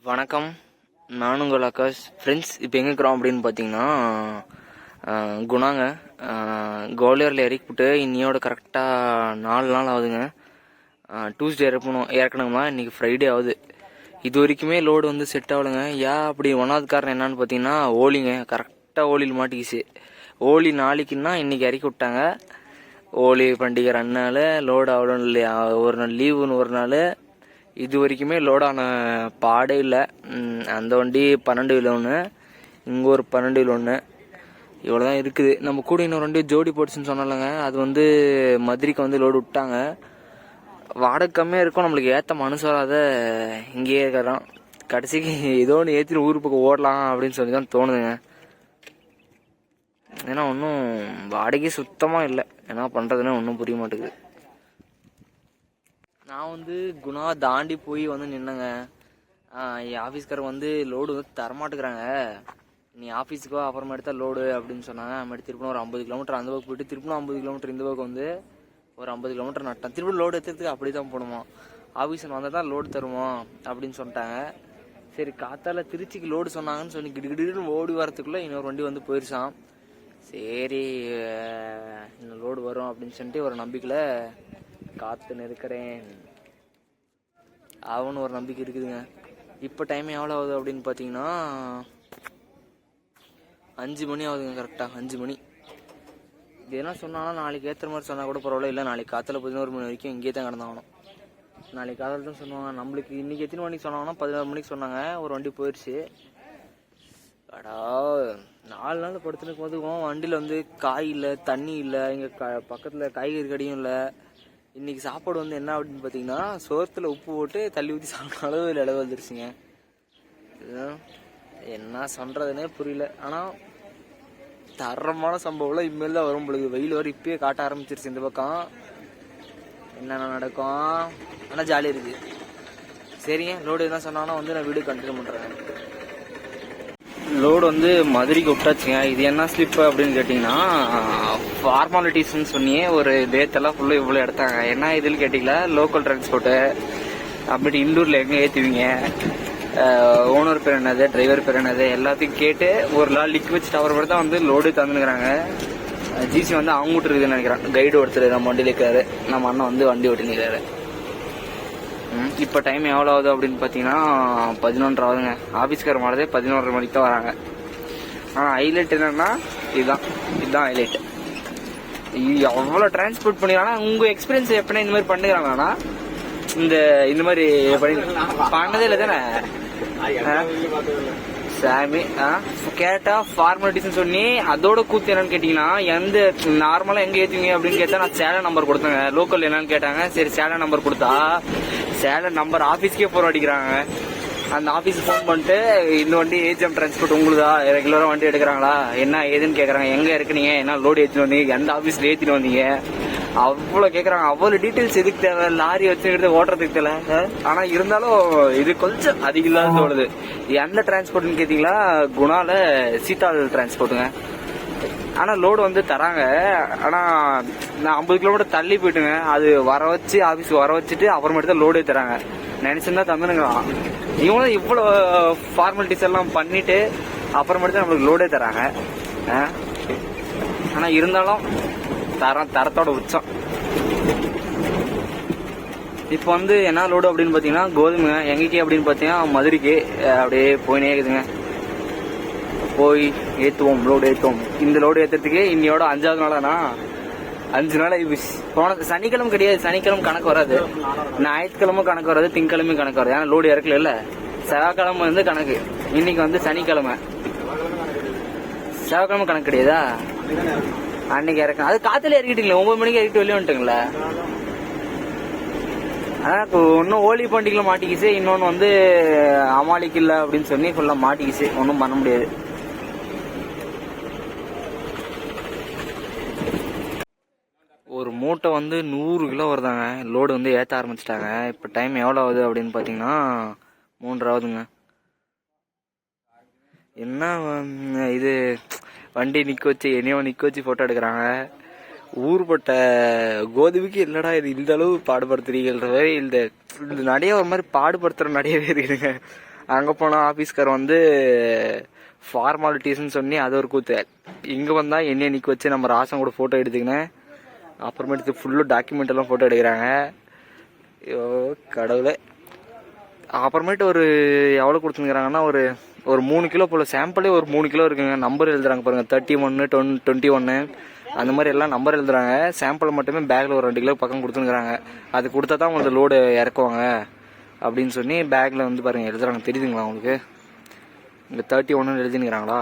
வணக்கம். நானும் உங்கள் ஆகாஷ். ஃப்ரெண்ட்ஸ், இப்போ எங்கே இருக்கிறோம் அப்படின்னு பார்த்தீங்கன்னா குணாங்க. கோலியரில் இறக்கிவிட்டு இன்னையோட கரெக்டாக 4 நாள் ஆகுதுங்க. டியூஸ்டே இறக்கணுமா, இன்றைக்கி ஃப்ரைடே ஆகுது. இது வரைக்குமே லோடு வந்து செட் ஆகலைங்க. அப்படி ஒன்றாவது காரணம் என்னன்னு பார்த்தீங்கன்னா ஓலிங்க. கரெக்டாக ஓலியில் மாட்டிக்கிச்சு. ஓலி நாளைக்குன்னா இன்றைக்கி இறக்கி விட்டாங்க. ஓலி பண்டிகை 2 நாள் லோடு அவ்வளோ இல்லையா, ஒரு நாள் லீவுன்னு ஒரு நாள். இது வரைக்குமே லோடான பாடே இல்லை. அந்த வண்டி 12 கிலோ ஒன்று, இங்கே ஒரு 12 கிலோ ஒன்று, இவ்வளோ தான் இருக்குது. நம்ம கூட இன்னொரு வண்டி ஜோடி போட்டுச்சுன்னு சொன்னாலங்க, அது வந்து மதுரைக்கு வந்து லோடு விட்டாங்க. வாடகை கம்மியாக இருக்கும், நம்மளுக்கு ஏற்ற மனசு வராத இங்கேயே இருக்கிறோம். கடைசிக்கு ஏதோ ஒன்று ஏற்றிட்டு ஊர் பக்கம் ஓடலாம் அப்படின்னு சொல்லி தான் தோணுதுங்க. ஏன்னா ஒன்றும் வாடகை சுத்தமாக இல்லை. என்ன பண்ணுறதுன்னு ஒன்றும் புரிய மாட்டேங்குது. நான் வந்து குணா தாண்டி போய் வந்து நின்னங்க. என் ஆஃபீஸ்காரர் வந்து லோடு வந்து தரமாட்டுக்கிறாங்க. நீ ஆஃபீஸுக்கோ அப்புறமா எடுத்தால் லோடு அப்படின்னு சொன்னாங்க. நம்ம திருப்பணும் ஒரு 50 கிலோமீட்டர் அந்த பக்கம் போயிட்டு திருப்பணும் 50 கிலோமீட்டர் இந்த பக்கம் வந்து ஒரு 50 கிலோமீட்டர் நட்டேன். திருப்பி லோடு எடுத்துறதுக்கு அப்படி தான் போகணுமா, ஆஃபீஸில் வந்தால் தான் லோடு தருவோம் அப்படின்னு சொல்லிட்டாங்க. சரி, காத்தால திருச்சிக்கு லோடு சொன்னாங்கன்னு சொல்லி கிடுகிடுன்னு ஓடி வரத்துக்குள்ளே இன்னொரு வண்டி வந்து போயிடுச்சான். சரி, இன்னும் லோடு வரும் அப்படின்னு சொல்லிட்டு ஒரு நம்பிக்கையில் காத்துன்னு இருக்கிறேன். அவனு ஒரு நம்பிக்கை இருக்குதுங்க. இப்போ டைம் எவ்வளோ ஆகுது அப்படின்னு பார்த்தீங்கன்னா 5 மணி ஆகுதுங்க. கரெக்டாக 5 மணி. இது என்ன சொன்னாலும் நாளைக்கு ஏற்றுற மாதிரி சொன்னால் கூட பரவாயில்ல. இல்லை, நாளைக்கு காத்தால 11 மணி வரைக்கும் இங்கே தான் கிடந்தாகணும். நாளைக்கு காலையில் தான் சொன்னாங்க. நம்மளுக்கு இன்றைக்கி எத்தனை மணிக்கு சொன்னாங்கன்னா 11 மணிக்கு சொன்னாங்க. ஒரு வண்டி போயிடுச்சு. அடா, 4 நாள் படுத்துன்னு போதுக்கும். வண்டியில் வந்து காய் இல்லை, தண்ணி இல்லை, இங்கே பக்கத்தில் காய்கறி கடையும் இல்லை. இன்றைக்கி சாப்பாடு வந்து என்ன அப்படின்னு பார்த்தீங்கன்னா சோத்தில் உப்பு போட்டு தள்ளி ஊற்றி சாப்பிட்ற அளவு இளவு வந்துருச்சுங்க. என்ன சொல்கிறதுனே புரியல. ஆனால் தரமான சம்பவம்லாம் இனிமேல் தான் வரும் பொழுது. வெயில் வர இப்பயே காட்ட ஆரம்பிச்சிருச்சு இந்த பக்கம். என்னென்ன நடக்கும், ஆனால் ஜாலியாக இருக்குது. சரிங்க, லோடு என்ன சொன்னாங்கன்னா வந்து நான் வீடு கண்டினியூ பண்ணுறேன். லோடு வந்து மதுரைக்கு விட்டாச்சுங்க. இது என்ன ஸ்லிப்பு அப்படின்னு கேட்டிங்கன்னா ஃபார்மாலிட்டிஸ்ன்னு சொன்னியே ஒரு டேத்தெல்லாம் ஃபுல்லாக இவ்வளோ எடுத்தாங்க. என்ன இதுன்னு கேட்டிங்களா, லோக்கல் டிரான்ஸ்போர்ட்டு அப்படி இண்டூரில் எங்கே ஏற்றுவீங்க, ஓனர் பேர் என்னது, டிரைவர் பேர் என்னது எல்லாத்தையும் கேட்டு ஒரு நாள் லிக் வச்சுட்டு அவர் தான் வந்து லோடு தந்துக்கிறாங்க. ஜிசி வந்து அவங்ககிட்ட இருக்குதுன்னு நினைக்கிறேன். கைடு ஒருத்தர் நம்ம வண்டியில் இருக்காரு. நம்ம அண்ணன் வந்து வண்டி ஓட்டி நிற்கிறாரு. இப்போ டைம் எவ்வளோ ஆகுது அப்படின்னு பார்த்தீங்கன்னா 11 ஆகுதுங்க. ஆஃபீஸ்கார மாறதே 11 மணிக்கு தான் வராங்க. ஆனால் ஹைலைட் என்னன்னா இதுதான் ஹைலைட். எவ்வளோ டிரான்ஸ்போர்ட் பண்ணிக்கிறாங்கன்னா உங்கள் எக்ஸ்பீரியன்ஸ் எப்படின்னா இந்த மாதிரி பண்ணுறாங்கன்னா இந்த மாதிரி பண்ணதே இல்லை தானே சாமி. கேட்டா ஃபார்மாலிட்டிஸ் சொன்னி அதோட கூத்து என்னன்னு கேட்டீங்கன்னா எந்த நார்மலா எங்க ஏத்துவீங்க அப்படின்னு கேட்டா நான் சேலன் நம்பர் கொடுத்தேங்க. லோக்கல் என்னன்னு கேட்டாங்க. சரி, சேலன் நம்பர் கொடுத்தா சேலன் நம்பர் ஆஃபீஸ்க்கே போற அடிக்கிறாங்க. அந்த ஆஃபீஸ் ஃபோன் பண்ணிட்டு இந்த வண்டி ஏஜிஎம் டிரான்ஸ்போர்ட் உங்களுதா, ரெகுலரா வண்டி எடுக்கிறாங்களா, என்ன ஏதுன்னு கேட்குறாங்க. எங்க இருக்குனீங்க, என்ன லோடு ஏற்றிட்டு வந்தீங்க, எந்த ஆஃபீஸ்ல ஏற்றிட்டு வந்தீங்க, அவ்வளோ கேட்குறாங்க. அவ்வளோ டீட்டெயில்ஸ் எதுக்கு தேவை, லாரி வச்சுக்கிட்டு ஓட்டுறதுக்கு தேவை. ஆனால் இருந்தாலும் இது கொஞ்சம் அதிகம் தான் தோணுது. எந்த டிரான்ஸ்போர்ட்னு கேட்டிங்களா, குணால சீதால் டிரான்ஸ்போர்ட்டுங்க. ஆனால் லோடு வந்து தராங்க. ஆனால் நான் 50 கிலோமீட்டர் தள்ளி போயிட்டுங்க. அது வர வச்சு ஆஃபீஸ் வர வச்சுட்டு அப்புறமேட்டு தான் லோடே தராங்க. நினைச்சிருந்தா தந்துனுங்களாம். இவங்களும் இவ்வளோ ஃபார்மாலிட்டிஸ் எல்லாம் பண்ணிட்டு அப்புறமேட்டு தான் நம்மளுக்கு லோடே தராங்க. ஆனால் இருந்தாலும் தரத்தோட உச்சம். இப்போ வந்து என்ன லோடு அப்படின்னு பார்த்தீங்கன்னா கோதுமை. எங்கேக்கு அப்படின்னு பார்த்தீங்கன்னா மதுரைக்கு அப்படியே போயினே இருக்குதுங்க. போய் ஏற்றுவோம், லோடு ஏற்றுவோம். இந்த லோடு ஏற்றுறதுக்கு இன்னையோட 5வது நாளானா 5 நாள் போன சனிக்கிழமை கிடையாது. சனிக்கிழமை கணக்கு வராது, ஞாயிற்றுக்கிழமை கணக்கு வராது, திங்கக்கிழமை கணக்கு வராது. ஏன்னா லோடு இறக்கல இல்லை. செவ்வாய்க்கிழமை வந்து கணக்கு. இன்னைக்கு வந்து சனிக்கிழமை, செவ்வாய்க்கிழமை கணக்கு கிடையாதா? அன்னைக்கு இறக்கணும். அது காத்துல இறக்கிட்டீங்களா? 9 மணிக்கு இறக்கிட்டு வெளியே வந்துட்டுங்களா? ஆனால் இப்போ ஒன்றும் ஹோலி பண்டிகைல மாட்டிக்கிச்சு, இன்னொன்று வந்து அமாலிக்கு இல்லை அப்படின்னு சொல்லி ஃபுல்லாக மாட்டிக்கிச்சு. ஒன்றும் பண்ண முடியாது. ஒரு மூட்டை வந்து 100 கிலோ வருதாங்க. லோடு வந்து ஏற்ற ஆரம்பிச்சிட்டாங்க. இப்போ டைம் எவ்வளோ ஆகுது அப்படின்னு பார்த்தீங்கன்னா 3 ஆகுதுங்க. என்ன இது, வண்டி நிற்க வச்சு என்னையோ நிற்க வச்சு ஃபோட்டோ எடுக்கிறாங்க. ஊர்பட்ட கோதுமைக்கு இல்லடா இது இந்த அளவு பாடுபடுத்துறீங்கன்ற மாதிரி இந்த நடைய ஒரு மாதிரி பாடுபடுத்துகிற நடையவே இருக்குதுங்க. அங்கே போனால் ஆஃபீஸ்கார் வந்து ஃபார்மாலிட்டிஸ்ன்னு சொல்லி அது ஒரு கூத்து. இங்கே வந்தால் என்னைய நிற்க வச்சு நம்ம ராசன் கூட ஃபோட்டோ எடுத்துக்கினேன். அப்புறமேட்டு ஃபுல்லு டாக்குமெண்ட் எல்லாம் ஃபோட்டோ எடுக்கிறாங்க. ஐயோ கடவுளே. அப்புறமேட்டு ஒரு எவ்வளோ கொடுத்துருக்குறாங்கன்னா ஒரு 3 கிலோ போல் சாம்பிளே ஒரு 3 கிலோ இருக்குங்க. நம்பர் எழுதுறாங்க பாருங்கள், 31, 21 அந்த மாதிரி எல்லாம் நம்பர் எழுதுறாங்க. சாம்பிள் மட்டுமே பேக்கில் ஒரு 2 கிலோ பக்கம் கொடுத்துருக்குறாங்க. அது கொடுத்தா தான் உங்களுக்கு லோடு இறக்குவாங்க அப்படின்னு சொல்லி பேக்கில் வந்து பாருங்கள் எழுதுறாங்க. தெரியுதுங்களா உங்களுக்கு? இங்கே 31 எழுதினுக்கிறாங்களா,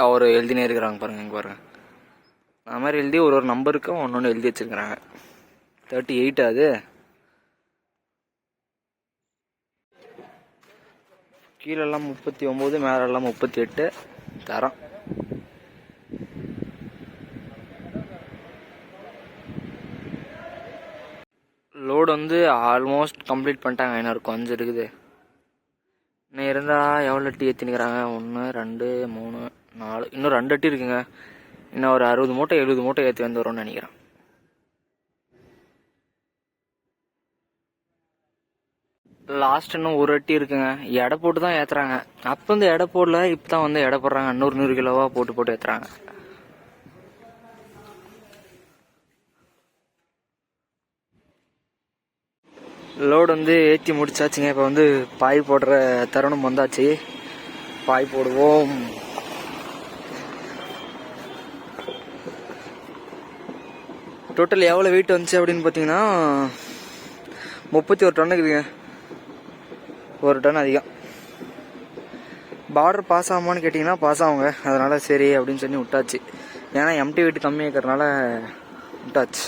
அவர் எழுதினே இருக்கிறாங்க பாருங்கள். இங்கே பாருங்கள், அது மாதிரி எழுதி ஒரு நம்பருக்கும் ஒன்று எழுதி வச்சுருக்கிறாங்க. 38 அது. கீழெல்லாம் 39, மேலெல்லாம் 38 தரம். லோடு வந்து ஆல்மோஸ்ட் கம்ப்ளீட் பண்ணிட்டாங்க. இன்னும் கொஞ்சம் இருக்குது. இன்னும் இருந்தால் எவ்வளோ அட்டி ஏற்றினுக்கிறாங்க? 1, 2, 3, 4, இன்னும் 2 அட்டி இருக்குங்க. இன்னும் ஒரு 60 மூட்டை 70 மூட்டை ஏற்றி வந்து வரும்னு நினைக்கிறேன். லாஸ்ட் இன்னும் ஒரு அட்டி இருக்குங்க. எடை போட்டு தான் ஏற்றுறாங்க. அப்போ வந்து எடை போடல, இப்போ தான் வந்து எடை போடுறாங்க. 100 கிலோவா போட்டு ஏற்றுறாங்க. லோடு வந்து ஏற்றி முடிச்சாச்சுங்க. இப்போ வந்து பாய் போடுற தருணம் வந்தாச்சு. பாய் போடுவோம். டோட்டல் எவ்வளோ வெயிட் வந்துச்சு அப்படின்னு பார்த்தீங்கன்னா 31 டன் இருக்குதுங்க. 1 டன் அதிகம். பார்டர் பாஸ் ஆகுமான்னு கேட்டிங்கன்னா பாஸ் ஆகுங்க. அதனால் சரி அப்படின்னு சொல்லி விட்டாச்சு. ஏன்னா எம்டி வெயிட் கம்மியாக இருக்கிறதுனால விட்டாச்சு.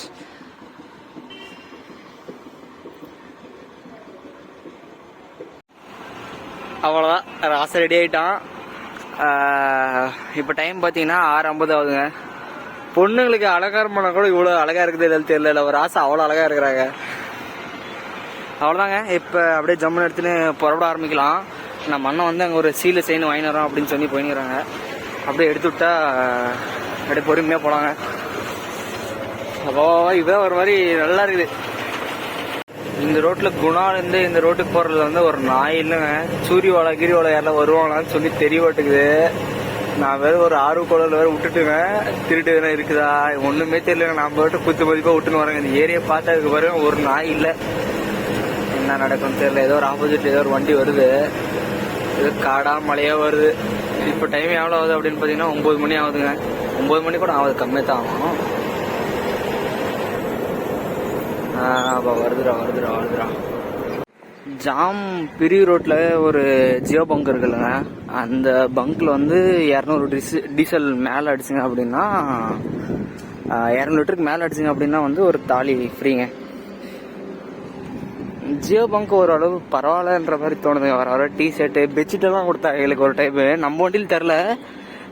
அவ்வளோதான், ராசை ரெடி ஆகிட்டான். இப்போ டைம் பார்த்தீங்கன்னா 6:50 ஆகுதுங்க. பொண்ணுங்களுக்கு அலங்காரம் பண்ண கூட இவ்வளோ அழகாக இருக்குது எதாவது தெரியல. ஒரு ராசை அவ்வளோ அழகாக இருக்கிறாங்க. அவ்வளோதாங்க. இப்போ அப்படியே ஜம்முன்னு எடுத்துன்னு புறப்பட ஆரம்பிக்கலாம். நம்ம அண்ணன் வந்து அங்கே ஒரு சீலை செயின் வாங்கி வரோம் அப்படின்னு சொல்லி போயிங்கிறாங்க. அப்படியே எடுத்து விட்டா அப்படியே பொறுமையாக போகலாங்க. அப்போ இதான் ஒரு மாதிரி நல்லா இருக்குது. இந்த ரோட்டில் குணாலேருந்து இந்த ரோட்டுக்கு போகிறதுல வந்து ஒரு நாய் இல்லைங்க. சூரியவாழை கிரிவாழை யாரெல்லாம் வருவாங்களான்னு சொல்லி தெரிய மாட்டேங்குது. நான் வேறு ஒரு ஆர்வக்கோளில் வேறு விட்டுட்டுங்க. திருட்டு எதுனா இருக்குதா ஒன்றுமே தெரியலங்க. நான் போய்ட்டு குத்து மதிப்பாக விட்டுன்னு வரேங்க. இந்த ஏரியா பார்த்தா அதுக்கு பாருங்க ஒரு நாய் இல்லை. என்ன நடக்கும்னு தெரியல. ஏதோ ஒரு ஆப்போசிட்ல ஏதோ ஒரு வண்டி வருது. ஏதோ காடா மழையாக வருது. இப்போ டைம் எவ்வளோ ஆகுது அப்படின்னு பார்த்தீங்கன்னா 9 மணி ஆகுதுங்க. 9 மணி கூட ஆகுது, கம்மியாக தான் ஆகும். வருதுடா. ஜாம் பிரி ரோட்டில் ஒரு ஜியோ பங்க் இருக்குல்லங்க. அந்த பங்க்கில் வந்து 200 டீசல் மேலே அடிச்சுங்க அப்படின்னா 200 லிட்டருக்கு மேலே அடிச்சுங்க அப்படின்னா வந்து ஒரு தாலி ஃப்ரீங்க. ஜியோ பங்க் ஓரளவு பரவாயில்லன்ற மாதிரி தோணுதுங்க. வர டீ ஷர்ட்டு பெட்ஷீட்டெல்லாம் கொடுத்தாங்க எங்களுக்கு ஒரு டைமு. நம்ம வண்டியில் தெரில,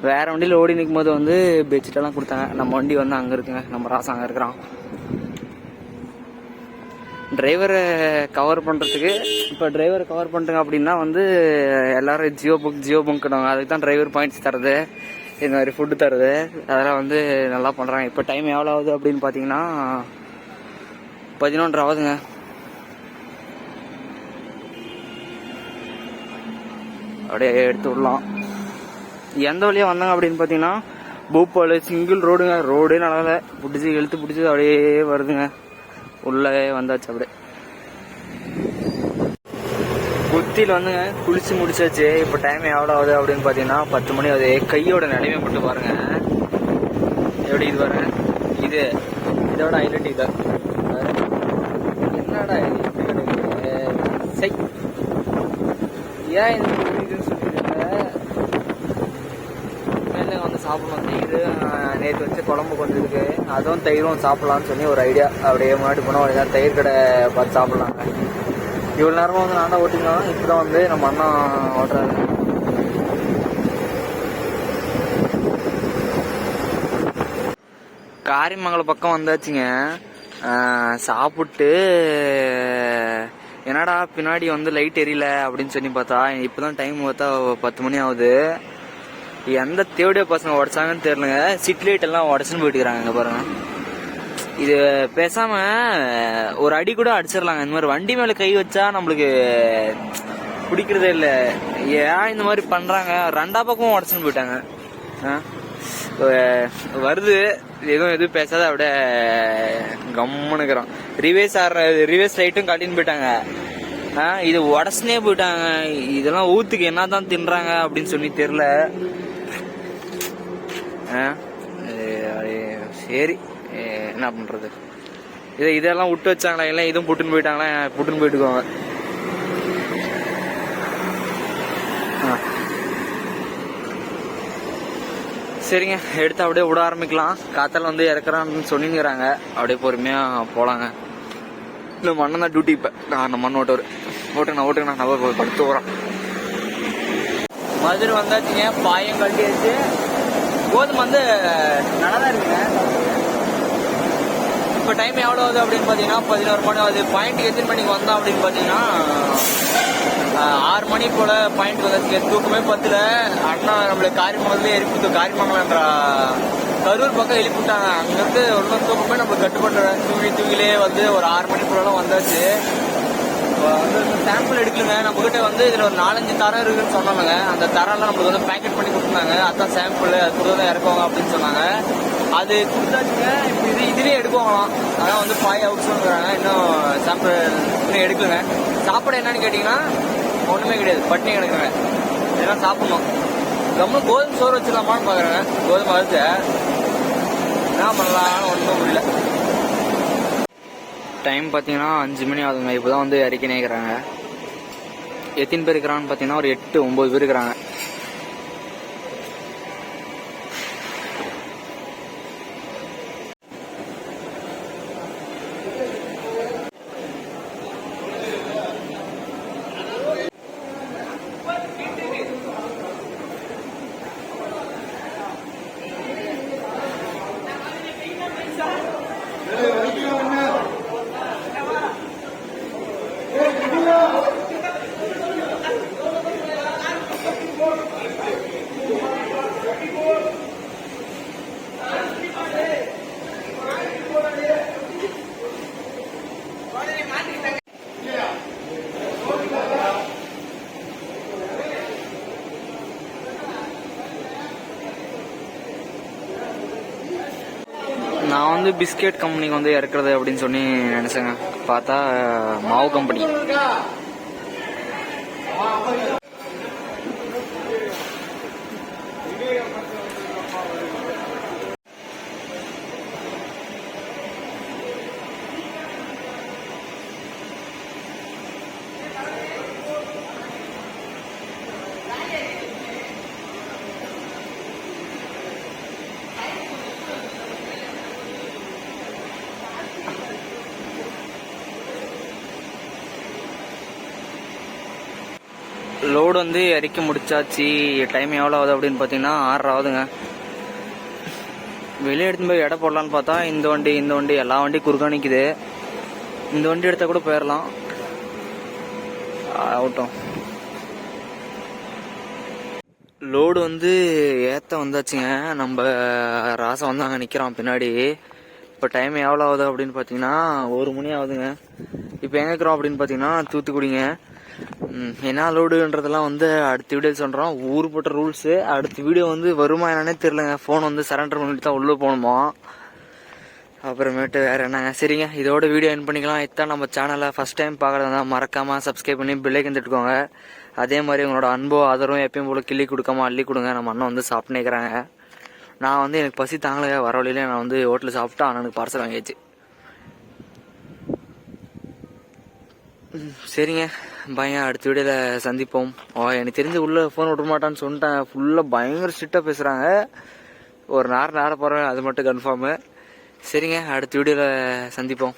வேறு வண்டியில் ஓடி நிற்கும் போது வந்து பெட்ஷீட்டெல்லாம் கொடுத்தாங்க. நம்ம வண்டி வந்து அங்கே இருக்குங்க. நம்ம ராசா அங்கே இருக்கிறான். டிரைவரை கவர் பண்ணுறதுக்கு இப்போ டிரைவரை கவர் பண்ணுறங்க அப்படின்னா வந்து எல்லோரும் ஜியோ பங்க்னுவாங்க. அதுக்கு தான் டிரைவர் பாயிண்ட்ஸ் தருது, இந்த மாதிரி ஃபுட்டு தருது. அதெல்லாம் வந்து நல்லா பண்ணுறாங்க. இப்போ டைம் எவ்வளோ ஆகுது அப்படின்னு பார்த்தீங்கன்னா 11:30 ஆகுதுங்க. அப்படியே எடுத்து விடலாம். எந்த வழியாக வந்தாங்க அப்படின்னு பார்த்தீங்கன்னா பூப்பால் சிங்கிள் ரோடுங்க. ரோடே நல்லா பிடிச்சி இழுத்து பிடிச்சி அப்படியே வருதுங்க. உள்ளே வந்தாச்சு. அப்படியே குத்தியில் வந்துங்க குளிச்சு முடிச்சாச்சு. இப்போ டைம் எவ்வளோ ஆகுது அப்படின்னு பார்த்தீங்கன்னா 10 மணி ஆகுது. கையோட நிலைமை மட்டும் பாருங்க எப்படி இது பாருங்க. இதோட ஹைலைட் இது. என்னடா இப்படி கிடைக்குது? ஏன் இதுன்னு சொல்லிட்டு மேலே வந்து சாப்பிடணும். தயிர் நேற்று வச்சு குழம்பு கொஞ்சம் இருக்கு, அதுவும் தயிரும் சாப்பிட்லான்னு சொல்லி ஒரு ஐடியா. அப்படியே முன்னாடி போனோம் அப்படின்னா தயிர் கடை பார்த்து சாப்பிட்லாங்க. இவ்வளோ நேரமாக வந்து நான் தான் ஓட்டிக்கலாம். இப்போ தான் வந்து நம்ம அண்ணா ஓட்டுறாரு. காரியமங்கலம் பக்கம் வந்தாச்சுங்க. சாப்பிட்டு என்னடா பின்னாடி வந்து லைட் எரியல அப்படின்னு சொல்லி பார்த்தா இப்போதான் டைம் பார்த்தா 10 மணி ஆகுது. எந்த தேவடியோ பசங்க உடச்சாங்கன்னு தெரியலங்க. சிட் லைட் எல்லாம் உடச்சுன்னு போயிட்டுக்கிறாங்க பாருங்க. இது பேசாம ஒரு அடி கூட அடிச்சிடலாங்க. இந்த மாதிரி வண்டி மேல கை வச்சா நம்மளுக்கு பிடிக்கிறதே இல்லை. ஏன் இந்த மாதிரி பண்றாங்க? 2 பக்கமும் உடச்சுன்னு போயிட்டாங்க. வருது எதுவும் பேசாத அப்படியே கம்முனுக்குறான். ரிவேஸ் லைட்டும் காட்டின்னு போயிட்டாங்க. இது உடச்சுனே போயிட்டாங்க. இதெல்லாம் ஊத்துக்கு என்னதான் தின்றாங்க அப்படின்னு சொல்லி தெரியல. சரி என்ன பண்றது? இதெல்லாம் விட்டு வச்சாங்களா? இல்லை இதுவும் புட்டுன்னு போயிட்டாங்களா? புட்டுன்னு போயிட்டுக்குவாங்க. சரிங்க, எடுத்து அப்படியே விட ஆரம்பிக்கலாம். காத்தால வந்து இறக்குறான்னு சொல்லிங்கிறாங்க. அப்படியே பொறுமையா போலாங்க. இந்த மண்ணன் தான் டியூட்டி. இப்ப நான் மண் ஓட்டுங்கண்ணா நான் படுத்து போறேன். மதுரை வந்தாச்சுங்க. பாயம் கட்டியாச்சு. கோதுமை வந்து நல்லா இருக்குங்க. இப்போ டைம் எவ்வளோ ஆகுது அப்படின்னு பார்த்தீங்கன்னா 11 மணி ஆகுது. பாயிண்ட் எத்தனை மணிக்கு வந்தோம் அப்படின்னு பார்த்தீங்கன்னா 6 மணி போல பாயிண்ட் வந்தாச்சு. தூக்கமே பத்துல அண்ணா நம்மளுக்கு காரியமங்கலன்ற கரூர் பக்கம் எழுப்பிவிட்டாங்க. அங்கிருந்து ஒன்றும் தூக்கமே நம்மளுக்கு கட்டுப்பட்டு தூங்கிலே வந்து ஒரு 6 மணி போலாம் வந்தாச்சு. வந்து சாம்பிள் எடுக்கலுங்க. நம்மகிட்ட வந்து இதில் ஒரு 4-5 தரம் இருக்குன்னு சொன்னாங்க. அந்த தரம்லாம் நம்மளுக்கு வந்து பேக்கெட் பண்ணி கொடுத்துருந்தாங்க. அதுதான் சாம்பிள், அது கொடுத்தா இறக்குவாங்க அப்படின்னு சொன்னாங்க. அது கொடுத்தாச்சுங்க. இப்போ இதுலேயே எடுக்குவாங்களாம். அதான் வந்து 5 ஹவர்ஸ் சொல்லுறாங்க. இன்னும் சாம்பிள் இன்னும் எடுக்கலுங்க. சாப்பாடு என்னன்னு கேட்டிங்கன்னா ஒன்றுமே கிடையாது, பட்டினி கிடக்குங்க. இதெல்லாம் சாப்பிட்ணும். கம்முன்னு கோதுமை சோறு வச்சிடலாமான்னு பார்க்குறேங்க. கோதுமை அரிசி என்ன பண்ணலாம்னு ஒன்றும் முடியல. டைம் பார்த்தீங்கன்னா 5 மணி ஆகுதுங்க. இப்போ தான் வந்து இறக்கி நினைக்கிறாங்க. எத்தனை பேர் இருக்கிறான்னு பார்த்தீங்கன்னா ஒரு 8-9 பேர் இருக்கிறாங்க. நான் வந்து பிஸ்கெட் கம்பெனிக்கு வந்து இறக்குறது அப்படின்னு சொல்லி நினைச்சேங்க. பார்த்தா மாவு கம்பெனி. லோடு வந்து இறக்கி முடிச்சாச்சு. டைம் எவ்வளோ ஆகுது அப்படின்னு பார்த்தீங்கன்னா 6 ஆகுதுங்க. வெளியே எடுத்து போய் எடை போடலான்னு பார்த்தா இந்த வண்டி எல்லா வண்டியும் குறுக்கா நிற்குது. இந்த வண்டி எடுத்தால் கூட போயிடலாம். ஆகட்டும். லோடு வந்து ஏற்ற வந்தாச்சுங்க. நம்ம ராசம் வந்து அங்கே நிற்கிறான் பின்னாடி. இப்போ டைம் எவ்வளோ ஆகுது அப்படின்னு பார்த்தீங்கன்னா 1 மணி ஆகுதுங்க. இப்போ எங்கே இருக்கிறோம் அப்படின்னு பார்த்தீங்கன்னா தூத்துக்குடிங்க. என்ன லோடுன்றதெல்லாம் வந்து அடுத்த வீடியோ சொல்கிறோம். ஊர் போட்ட ரூல்ஸு. அடுத்த வீடியோ வந்து வருமா என்னன்னே தெரிலங்க. ஃபோன் வந்து சரண்டர் பண்ணிட்டு தான் உள்ளே போகணுமா. அப்புறமேட்டு வேறு என்னங்க. சரிங்க, இதோட வீடியோ என் பண்ணிக்கலாம். இதான் நம்ம சேனலை ஃபஸ்ட் டைம் பார்க்குறதா மறக்காமல் சப்ஸ்கிரைப் பண்ணி பெல்லைக்கன் தட்டுக்கோங்க. அதே மாதிரி உங்களோட அன்போ ஆதரவும் எப்பயும் போல் கிள்ளி கொடுக்காம அள்ளி கொடுங்க. நம்ம அண்ணன் வந்து சாப்பிட்டு நிற்கிறாங்க. நான் வந்து எனக்கு பசி தாங்கலையா, வர வழியில நான் வந்து ஹோட்டலில் சாப்பிட்டா அண்ணனுக்கு பார்சல் வாங்கியாச்சு. சரிங்க, பையன் அடுத்த வீடியோவில் சந்திப்போம். எனக்கு தெரிஞ்சு உள்ளே ஃபோன் விட மாட்டான்னு சொல்லிட்டேன். ஃபுல்லாக பயங்கர ஸ்ட்ரிக்டாக பேசுகிறாங்க. ஒரு நேரம் போகிறேன், அது மட்டும் கன்ஃபார்மு. சரிங்க, அடுத்த வீடியோவில் சந்திப்போம்.